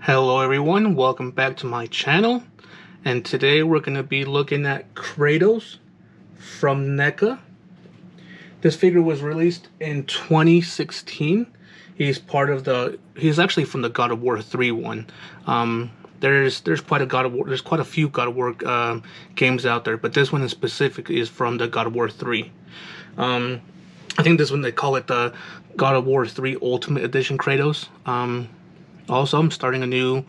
Hello everyone, welcome back to my channel, and today we're going to be looking at Kratos from NECA. This figure was released in 2016. He's actually from the God of War 3 one. There's quite a few God of War games out there, but this one in specific is from the God of War 3. I think this one they call it the God of War 3 Ultimate Edition Kratos. Also, I'm starting a new,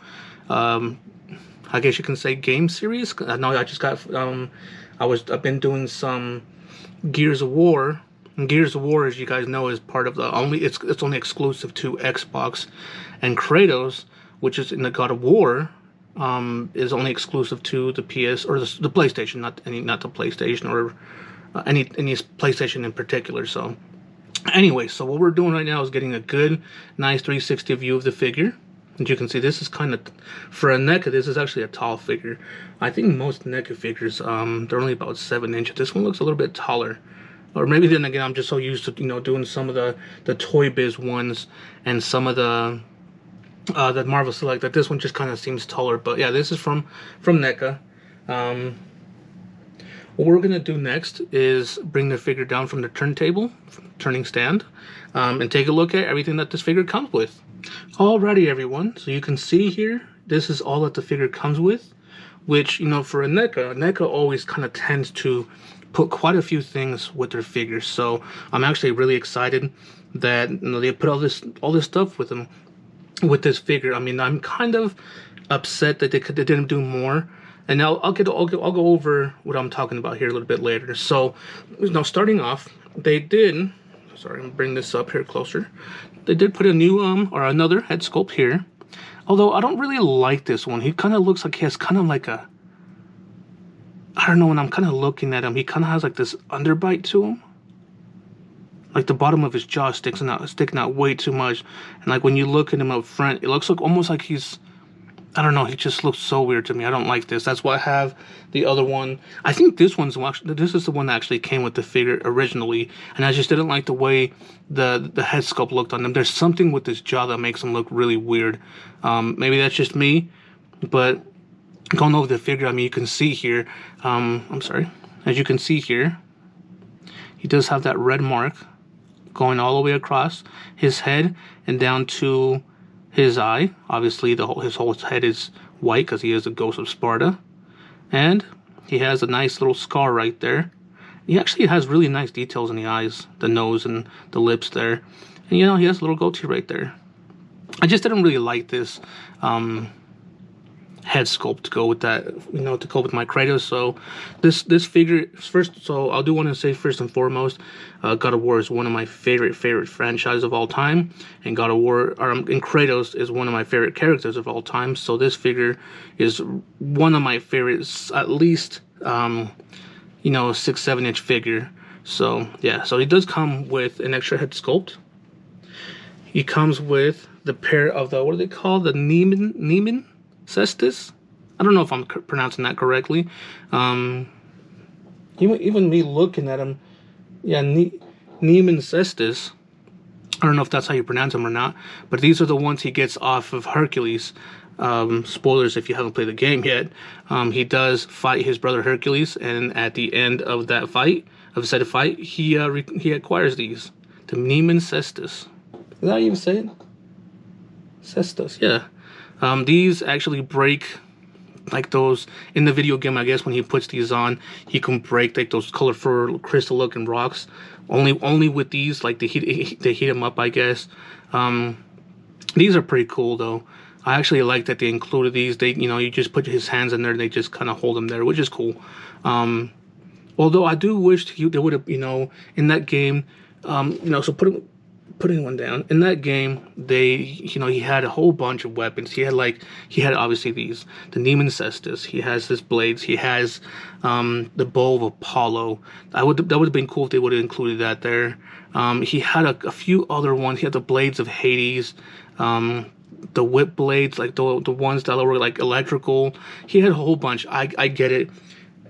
I guess you can say, game series. I know I just got, I've been doing some Gears of War. And Gears of War, as you guys know, is part of the it's only exclusive to Xbox, and Kratos, which is in the God of War, is only exclusive to the PS or the PlayStation, not the PlayStation or any PlayStation in particular. So, anyway, so what we're doing right now is getting a good, nice 360 view of the figure. As you can see, this is kind of, for a NECA, this is actually a tall figure. I think most NECA figures, they're only about 7 inches. This one looks a little bit taller. Or maybe then again, I'm just so used to, doing some of the Toy Biz ones and some of the Marvel Select that this one just kind of seems taller. But yeah, this is from NECA. What we're going to do next is bring the figure down from the turntable, turning stand, and take a look at everything that this figure comes with. Alrighty everyone, so you can see here, this is all that the figure comes with, which, for a NECA always kind of tends to put quite a few things with their figures. So I'm actually really excited that they put all this stuff with them, with this figure. I mean, I'm kind of upset that they didn't do more. And now I'll go over what I'm talking about here a little bit later. So, starting off, they did. Sorry, I'm gonna bring this up here closer. They did put a new or another head sculpt here. Although I don't really like this one. He kind of looks like he has kind of like a, I don't know, when I'm kind of looking at him, he kind of has like this underbite to him. Like the bottom of his jaw sticking out way too much. And like when you look at him up front, it looks like almost like he's, I don't know, he just looks so weird to me. I don't like this. That's why I have the other one. I think this is the one that actually came with the figure originally, and I just didn't like the way the head sculpt looked on him. There's something with this jaw that makes him look really weird. Maybe that's just me, but going over the figure, I mean, you can see here, I'm sorry, as you can see here, he does have that red mark going all the way across his head and down to his eye. Obviously, his whole head is white because he is a ghost of Sparta. And he has a nice little scar right there. He actually has really nice details in the eyes, the nose, and the lips there. And, he has a little goatee right there. I just didn't really like this head sculpt to go with that, to go with my Kratos. So this figure, so I do want to say first and foremost, God of War is one of my favorite franchises of all time, and God of War, and Kratos is one of my favorite characters of all time. So this figure is one of my favorites, at least 6-7 inch figure. So yeah, so he does come with an extra head sculpt. He comes with the pair of the, what are they called, the Neiman Cestus? I don't know if I'm pronouncing that correctly. Even me looking at him, yeah, Neiman Cestus. I don't know if that's how you pronounce him or not, but these are the ones he gets off of Hercules. Spoilers if you haven't played the game yet. He does fight his brother Hercules, and at the end of that fight, he acquires these. The Neiman Cestus. Is that how you even say it? Cestus, yeah. These actually break, like those in the video game. I guess when he puts these on, he can break like those colorful crystal looking rocks. Only with these, like they heat them up, I guess. These are pretty cool though. I actually like that they included these. They, you just put his hands in there and they just kind of hold them there, which is cool. Although I do wish they would have, in that game, so putting one down in that game, he had a whole bunch of weapons. He had obviously the Neiman Cestus. He has his blades. He has the bow of Apollo. That would have been cool if they would have included that there. He had a few other ones. He had the blades of Hades, the whip blades, like the ones that were like electrical. He had a whole bunch. I get it.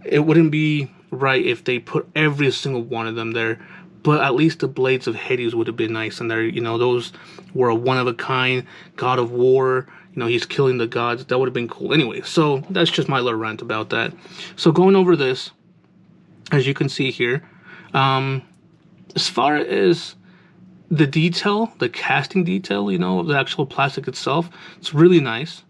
It wouldn't be right if they put every single one of them there. But at least the blades of Hades would have been nice in there. Those were a one-of-a-kind God of War, you know, he's killing the gods. That would have been cool. Anyway, so that's just my little rant about that. So going over this, as you can see here, as far as the detail, the casting detail, you know, of the actual plastic itself, it's really nice.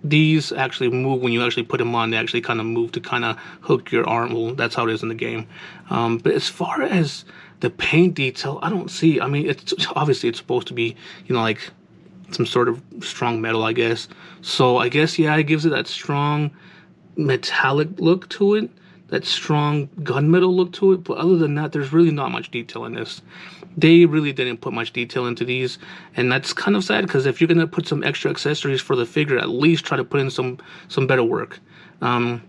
These actually move when you actually put them on. They actually kind of move to kind of hook your arm. Well, that's how it is in the game. But as far as the paint detail, I don't see. I mean, it's obviously it's supposed to be, you know, like some sort of strong metal, I guess. So I guess, yeah, it gives it that strong metallic look to it, that strong gunmetal look to it. But other than that, there's really not much detail in this. They really didn't put much detail into these, and that's kind of sad, because if you're gonna put some extra accessories for the figure, at least try to put in some better work. I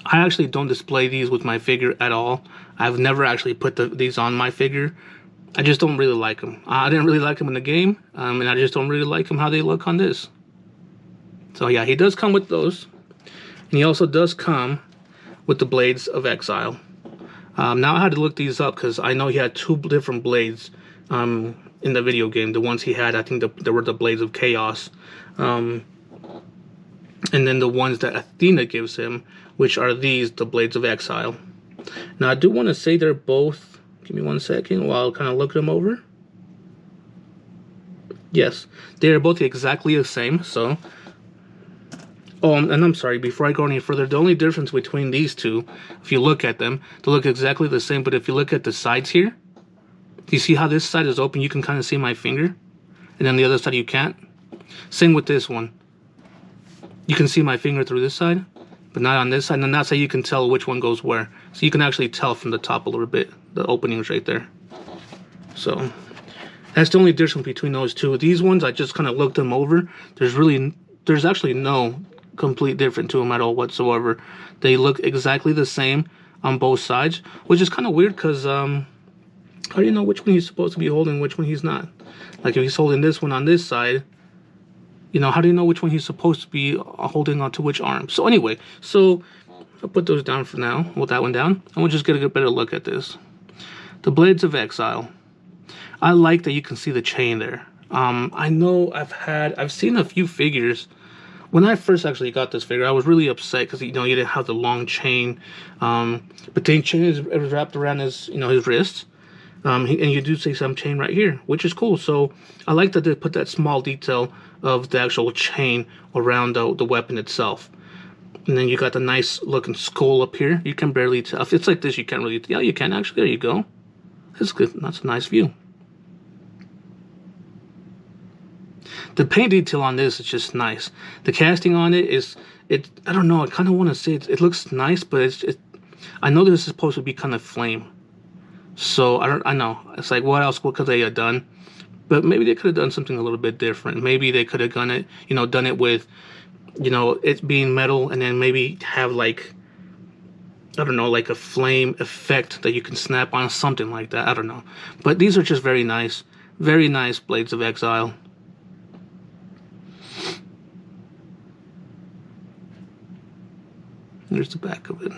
actually don't display these with my figure at all. I've never actually put these on my figure. I just don't really like them. I didn't really like them in the game, and I just don't really like them how they look on this. So yeah, he does come with those, and he also does come with the Blades of Exile. Now I had to look these up because I know he had 2 different blades in the video game. The ones he had, I think there were the Blades of Chaos, and then the ones that Athena gives him, which are these, the Blades of Exile. Now I do want to say they're both, give me 1 second while I'll kind of look them over. Yes, they are both exactly the same. So, oh, and I'm sorry, before I go any further, the only difference between these two, if you look at them, they look exactly the same, but if you look at the sides here, do you see how this side is open? You can kind of see my finger, and then the other side you can't. Same with this one. You can see my finger through this side, but not on this side, and that's how you can tell which one goes where. So you can actually tell from the top a little bit, the openings right there. So that's the only difference between those two. These ones, I just kind of looked them over. There's actually no complete difference to them at all whatsoever. They look exactly the same on both sides, which is kind of weird, because how do you know which one he's supposed to be holding, which one he's not? Like if he's holding this one on this side, you know, how do you know which one he's supposed to be holding onto which arm? So anyway, so I'll put those down for now. With that one down, and we'll just get a better look at this. The Blades of Exile. I like that you can see the chain there. I know I've seen a few figures. When I first actually got this figure, I was really upset because, you know, you didn't have the long chain. But the chain is wrapped around his, you know, his wrist. And you do see some chain right here, which is cool. So I like that they put that small detail of the actual chain around the weapon itself. And then you got the nice looking skull up here. You can barely tell. If it's like this, you can't really tell. Yeah, you can actually. There you go. That's good. That's a nice view. The paint detail on this is just nice. The casting on it is, I don't know, I kind of want to say it looks nice, but I know this is supposed to be kind of flame. So I know. It's like, what could they have done? But maybe they could have done something a little bit different. Maybe they could have done it with, you know, it being metal, and then maybe have like, I don't know, like a flame effect that you can snap on, something like that. I don't know. But these are just very nice Blades of Exile. There's the back of it.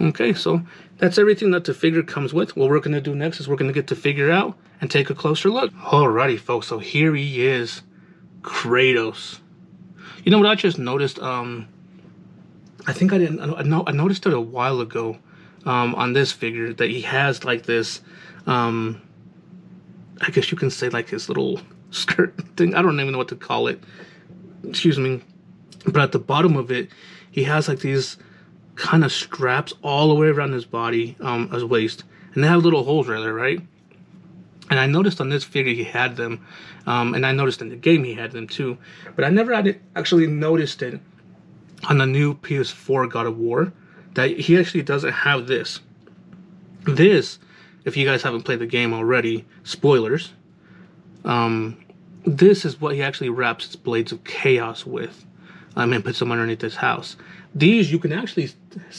Okay, so that's everything that the figure comes with. What we're going to do next is we're going to get the figure out and take a closer look. Alrighty, folks, so here he is, Kratos. You know what I just noticed? I think I noticed it a while ago on this figure, that he has like this, I guess you can say like his little skirt thing. I don't even know what to call it. Excuse me. But at the bottom of it, he has like these kind of straps all the way around his body, his waist, and they have little holes right there, right? And I noticed on this figure he had them, and I noticed in the game he had them too, but I never actually noticed it on the new PS4 God of War, that he actually doesn't have this. This, if you guys haven't played the game already, spoilers, this is what he actually wraps his Blades of Chaos with, and puts them underneath his house. These you can actually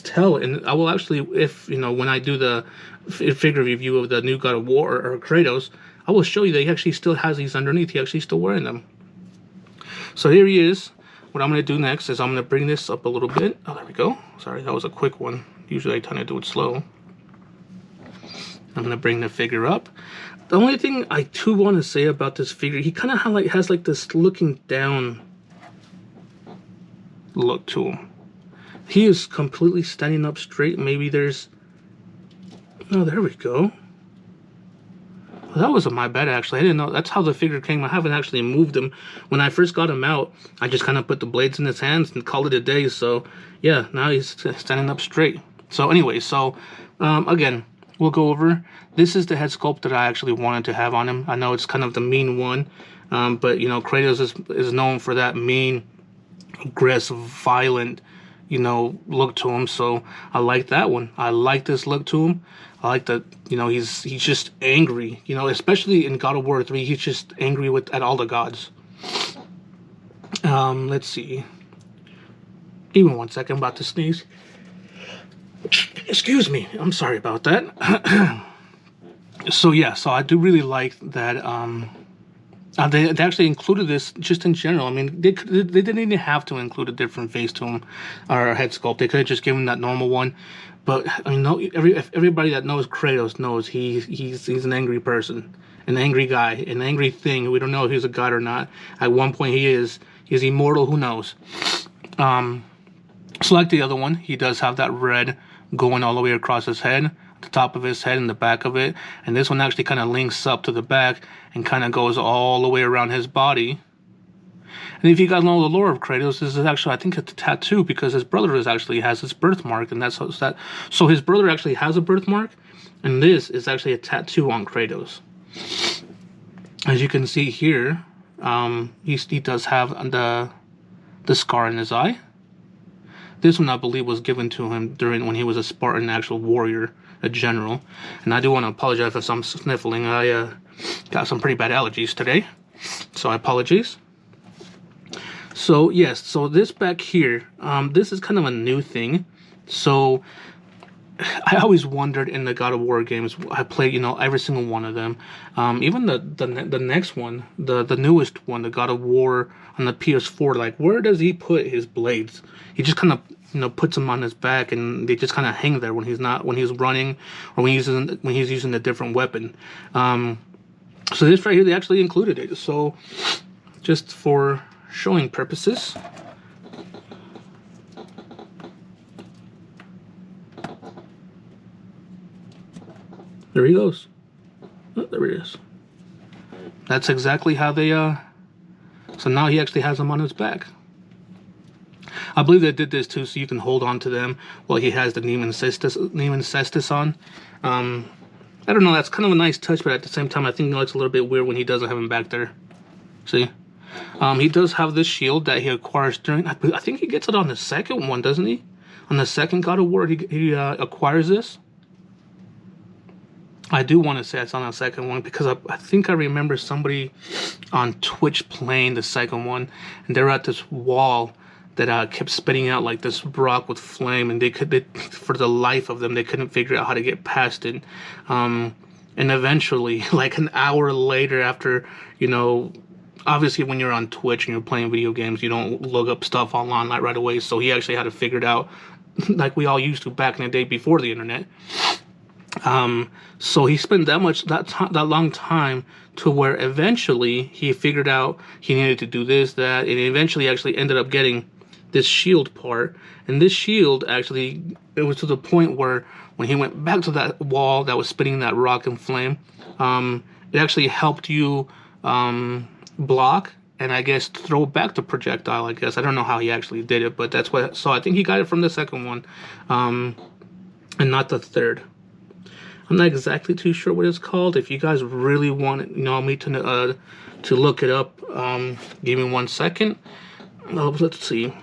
tell, and I will actually, if, you know, when I do the figure review of the new God of War or Kratos, I will show you that he actually still has these underneath. He actually still wearing them. So here he is. What I'm going to do next is I'm going to bring this up a little bit. Oh, there we go. Sorry, that was a quick one. Usually I tend to do it slow. I'm gonna bring the figure up. The only thing I do want to say about this figure, he kind of has like this looking down look to him. He is completely standing up straight. Maybe there's... Oh, there we go. Well, that was my bad, actually. I didn't know. That's how the figure came. I haven't actually moved him. When I first got him out, I just kind of put the blades in his hands and called it a day. So, yeah, now he's standing up straight. So, anyway, again, we'll go over. This is the head sculpt that I actually wanted to have on him. I know it's kind of the mean one, but, you know, Kratos is known for that mean, aggressive, violent, you know, look to him. So I like that one. I like this look to him. I like that, you know, he's just angry, you know, especially in God of War 3. He's just angry at all the gods. Let's see. Give me 1 second. I'm about to sneeze. Excuse me. I'm sorry about that. So yeah, so I do really like that. They actually included this just in general. I mean, they didn't even have to include a different face to him or head sculpt. They could have just given that normal one. But I mean, everybody that knows Kratos knows he's an angry person, an angry guy, an angry thing. We don't know if he's a god or not. At one point, he is. He's immortal. Who knows? So like the other one, he does have that red going all the way across his head, the top of his head and the back of it. And this one actually kind of links up to the back and kind of goes all the way around his body. And if you guys know the lore of Kratos, this is actually, I think, it's a tattoo because his brother actually has his birthmark, and that's that. So his brother actually has a birthmark, and this is actually a tattoo on Kratos. As you can see here, he does have the scar in his eye. This one, I believe, was given to him when he was a Spartan, actual warrior, a general. And I do want to apologize if I'm sniffling. I got some pretty bad allergies today, so I apologize. So yes, so this back here, this is kind of a new thing. So I always wondered in the God of War games. I played, you know, every single one of them. Even the next one, the newest one, the God of War on the PS4. Like, where does he put his blades? He just kind of, you know, puts them on his back, and they just kind of hang there when he's running, or when he's using a different weapon. So this right here, they actually included it. So just for showing purposes. There he goes. Oh, there he is. That's exactly how they, so now he actually has them on his back. I believe they did this too, so you can hold on to them while he has the Nemean Cestus on. I don't know, that's kind of a nice touch, but at the same time, I think it looks a little bit weird when he doesn't have him back there. See? He does have this shield that he acquires during, I think he gets it on the second one, doesn't he? On the second God of War, he acquires this. I do want to say it's on the second one because I think I remember somebody on Twitch playing the second one, and they're at this wall that kept spitting out like this rock with flame, and they for the life of them, they couldn't figure out how to get past it. And eventually, like an hour later, after, you know, obviously when you're on Twitch and you're playing video games, you don't look up stuff online like right away. So he actually had to figure it out, like we all used to back in the day before the internet. So he spent that long time to where eventually he figured out he needed to do this, that, and eventually actually ended up getting this shield part. And this shield actually, it was to the point where when he went back to that wall that was spitting that rock and flame, it actually helped you block and I guess throw back the projectile. I guess I don't know how he actually did it, but that's what. So I think he got it from the second one, and not the third. I'm not exactly too sure what it's called. If you guys really want, you know, me to look it up, give me 1 second. Let's see.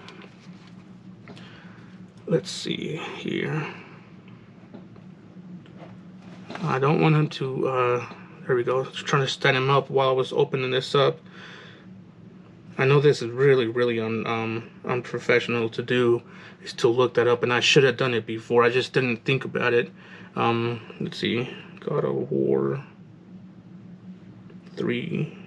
Let's see here. I don't want him to. There we go. I was trying to stand him up while I was opening this up. I know this is really unprofessional to do, is to look that up, and I should have done it before. I just didn't think about it. Let's see, God of War 3.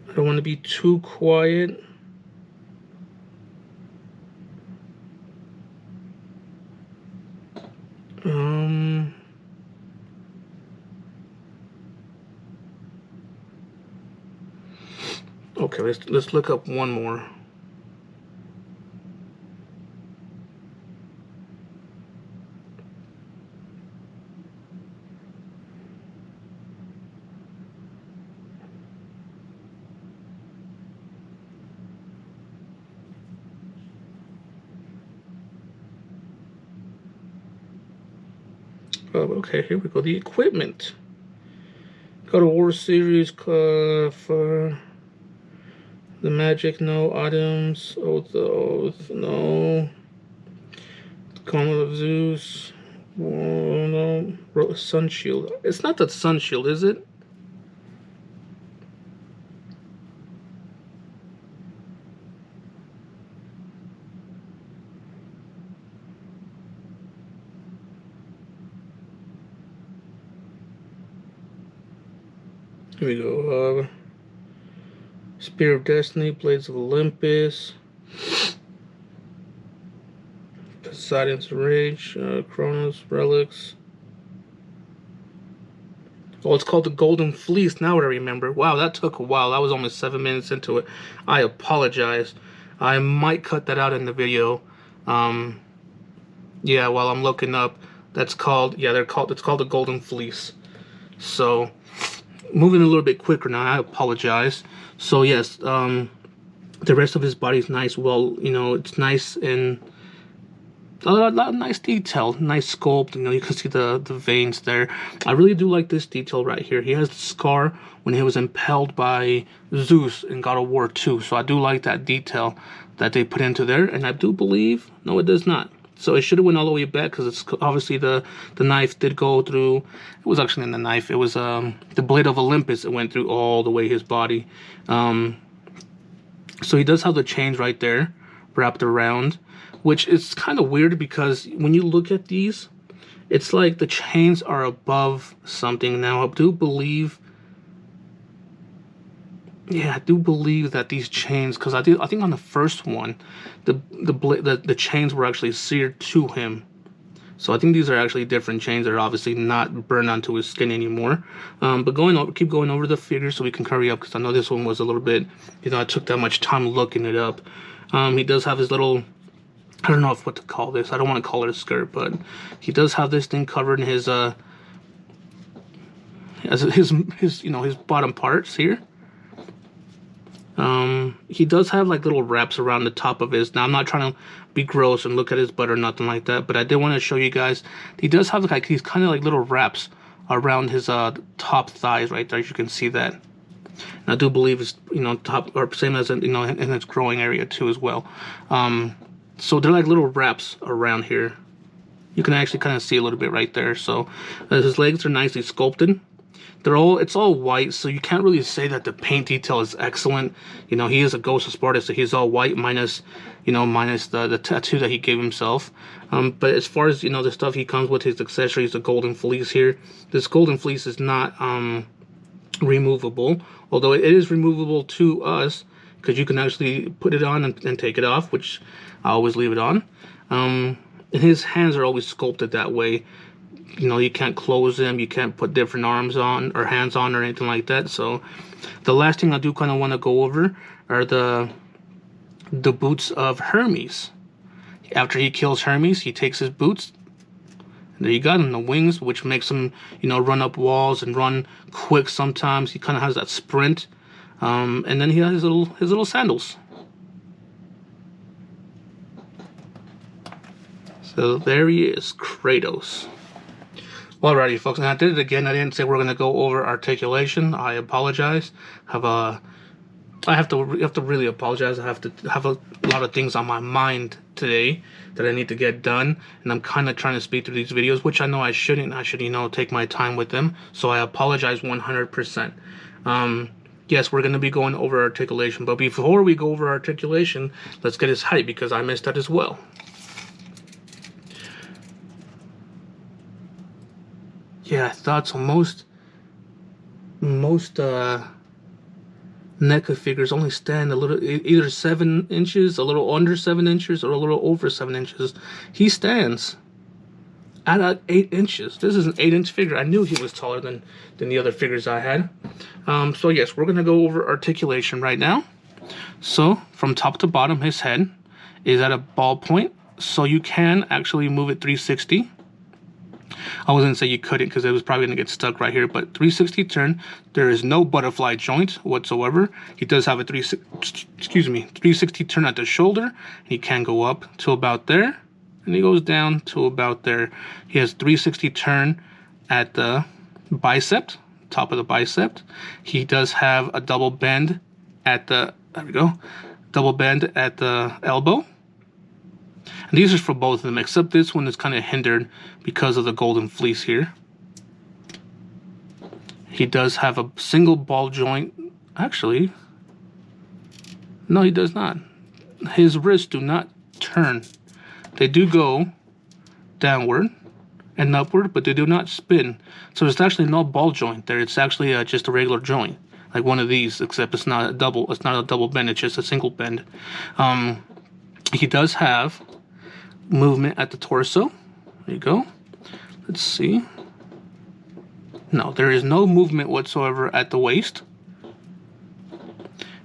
I don't want to be too quiet. Okay, let's look up one more. Oh, okay, here we go. The equipment. God of War series for the magic, no items. Oath, no. Comet of Zeus. Oh, no. Sun Shield. It's not the Sun Shield, is it? Here we go. Spear of Destiny, Blades of Olympus, Poseidon's Rage, Kronos, Relics. Oh, it's called the Golden Fleece. Now I remember. Wow, that took a while. I was almost 7 minutes into it. I apologize. I might cut that out in the video. Yeah, while I'm looking up, that's called. Yeah, it's called the Golden Fleece. So, moving a little bit quicker now. I apologize. So yes, the rest of his body is nice. Well, you know, it's nice and a lot of nice detail, nice sculpt. You know, you can see the veins there. I really do like this detail right here. He has the scar when he was impaled by Zeus in God of War 2. So I do like that detail that they put into there. And I do believe, no, it does not. So it should have went all the way back because it's obviously the knife did go through. It was actually in the knife. It was the blade of Olympus. It went through all the way his body. So he does have the chains right there wrapped around, which is kind of weird because when you look at these, it's like the chains are above something. Now I do believe, yeah, I do believe that these chains, because I think on the first one, the chains were actually seared to him. So I think these are actually different chains that are obviously not burned onto his skin anymore. But keep going over the figure so we can hurry up because I know this one was a little bit, you know, I took that much time looking it up. He does have his little, I don't know what to call this. I don't want to call it a skirt, but he does have this thing covered in his you know, his bottom parts here. He does have like little wraps around the top of his. Now I'm not trying to be gross and look at his butt or nothing like that, but I did want to show you guys. He does have like these kind of like little wraps around his top thighs right there. As you can see that. And I do believe it's, you know, top or same as, you know, in its growing area too as well. So they're like little wraps around here. You can actually kind of see a little bit right there. So his legs are nicely sculpted. It's all white, so you can't really say that the paint detail is excellent. You know, he is a Ghost of Sparta, so he's all white minus, you know, minus the tattoo that he gave himself. But as far as, you know, the stuff he comes with, his accessories, the golden fleece here. This golden fleece is not removable, although it is removable to us because you can actually put it on and take it off, which I always leave it on. And his hands are always sculpted that way. You know, you can't close them, you can't put different arms on or hands on or anything like that. So the last thing I do kind of want to go over are the boots of Hermes. After he kills Hermes, he takes his boots. There you got him, the wings, which makes him, you know, run up walls and run quick sometimes. He kind of has that sprint. And then he has his little sandals. So there he is, Kratos. Alrighty, folks, and I did it again. I didn't say we're going to go over articulation. I apologize. I have to really apologize. I have to have a lot of things on my mind today that I need to get done, and I'm kind of trying to speed through these videos, which I know I shouldn't. I should, you know, take my time with them. So I apologize 100%. Yes, we're going to be going over articulation, but before we go over articulation, let's get his height because I missed that as well. Yeah, I thought so. Most NECA figures only stand a little, either 7 inches, a little under 7 inches, or a little over 7 inches. He stands at 8 inches. This is an 8-inch figure. I knew he was taller than the other figures I had. So yes, we're gonna go over articulation right now. So from top to bottom, his head is at a ball point, so you can actually move it 360. I wasn't gonna say you couldn't because it was probably gonna get stuck right here, but 360 turn. There is no butterfly joint whatsoever. He does have a 360 turn at the shoulder. He can go up to about there, and he goes down to about there. He has 360 turn at the bicep, top of the bicep. He does have a double bend at the, there we go, double bend at the elbow. And these are for both of them, except this one is kind of hindered because of the golden fleece here. He does have a single ball joint. Actually, no, he does not. His wrists do not turn. They do go downward and upward, but they do not spin. So there's actually no ball joint there. It's actually just a regular joint, like one of these, except it's not a double. It's not a double bend. It's just a single bend. He does have movement at the torso. There you go. Let's see. No, there is no movement whatsoever at the waist.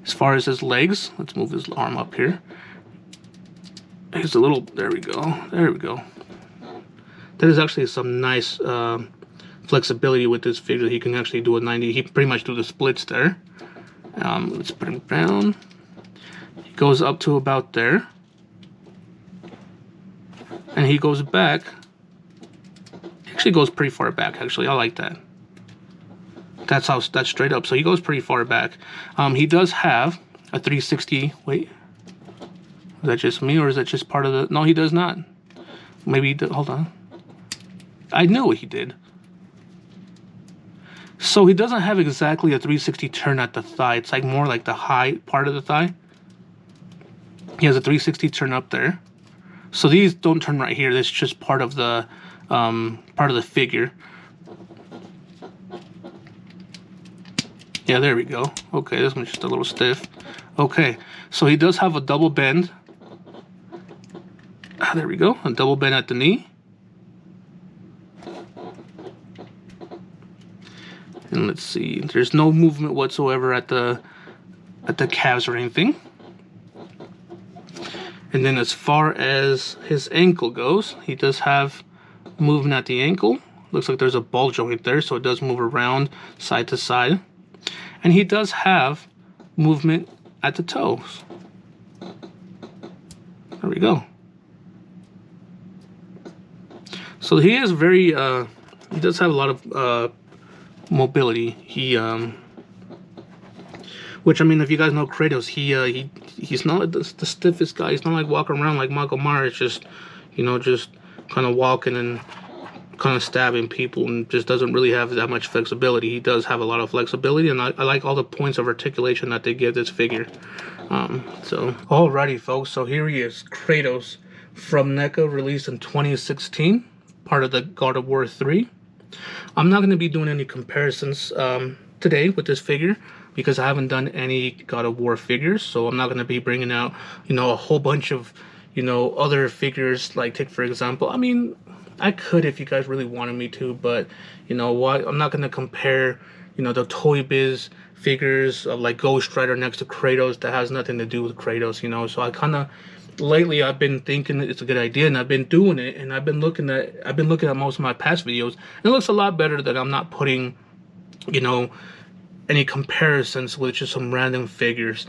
As far as his legs, let's move his arm up here. Here's a little, there we go. There we go. There is actually some nice flexibility with this figure. He can actually do a 90. He pretty much do the splits there. Let's put him down. He goes up to about there. And he goes back. Actually goes pretty far back, actually. I like that. That's straight up. So he goes pretty far back. He does have a 360. Wait. Is that just me, or is that just part of the... No, he does not. Maybe he did. Hold on. I knew he did. So he doesn't have exactly a 360 turn at the thigh. It's like more like the high part of the thigh. He has a 360 turn up there. So these don't turn right here. That's just part of the figure. Yeah, there we go. Okay, this one's just a little stiff. Okay, so he does have a double bend. There we go, a double bend at the knee. And let's see, there's no movement whatsoever at the calves or anything. And then as far as his ankle goes, he does have movement at the ankle. Looks like there's a ball joint there, so it does move around side to side. And he does have movement at the toes. There we go. So he is very, he does have a lot of mobility. Which, I mean, if you guys know Kratos, he's not the stiffest guy. He's not like walking around like Michael Myers, just, you know, just kind of walking and kind of stabbing people, and just doesn't really have that much flexibility. He does have a lot of flexibility, and I like all the points of articulation that they give this figure. So, alrighty, folks. So here he is, Kratos from NECA, released in 2016, part of the God of War 3. I'm not going to be doing any comparisons today with this figure, because I haven't done any God of War figures, so I'm not going to be bringing out, you know, a whole bunch of, you know, other figures. Like, take for example, I mean, I could if you guys really wanted me to, but you know what, I'm not going to compare, you know, the Toy Biz figures of like Ghost Rider next to Kratos. That has nothing to do with Kratos, you know. So I kind of, lately I've been thinking it's a good idea, and I've been doing it, and I've been looking at most of my past videos, and it looks a lot better that I'm not putting, you know, any comparisons with just some random figures.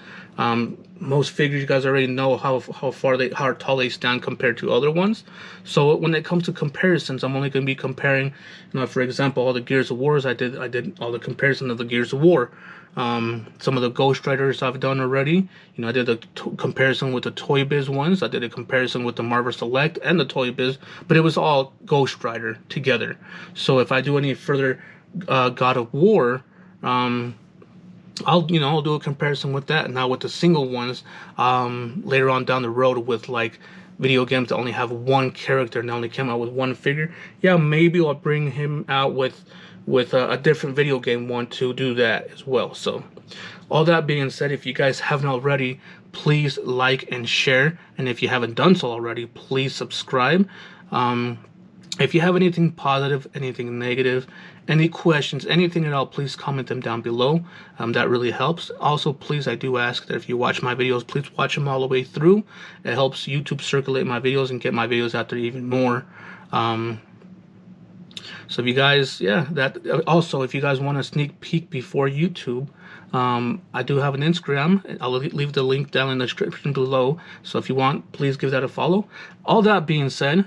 Most figures, you guys already know how tall they stand compared to other ones. So when it comes to comparisons, I'm only going to be comparing, you know, for example, all the Gears of Wars. I did all the comparison of the Gears of War. Some of the Ghost Riders I've done already. You know, I did a comparison with the Toy Biz ones. I did a comparison with the Marvel Select and the Toy Biz, but it was all Ghost Rider together. So if I do any further God of War, I'll do a comparison with that, not with the single ones later on down the road with like video games that only have one character and they only came out with one figure. Yeah, maybe I'll bring him out with with a different video game want to do that as well. So all that being said, if you guys haven't already, please like and share, and if you haven't done so already, please subscribe. If you have anything positive, anything negative, any questions, anything at all, please comment them down below. That really helps. Also, please, I do ask that if you watch my videos, please watch them all the way through. It helps YouTube circulate my videos and get my videos out there even more. So if you guys, yeah, that also, if you guys want a sneak peek before YouTube, I do have an Instagram. I'll leave the link down in the description below. So if you want, please give that a follow. All that being said,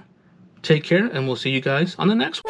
take care, and we'll see you guys on the next one.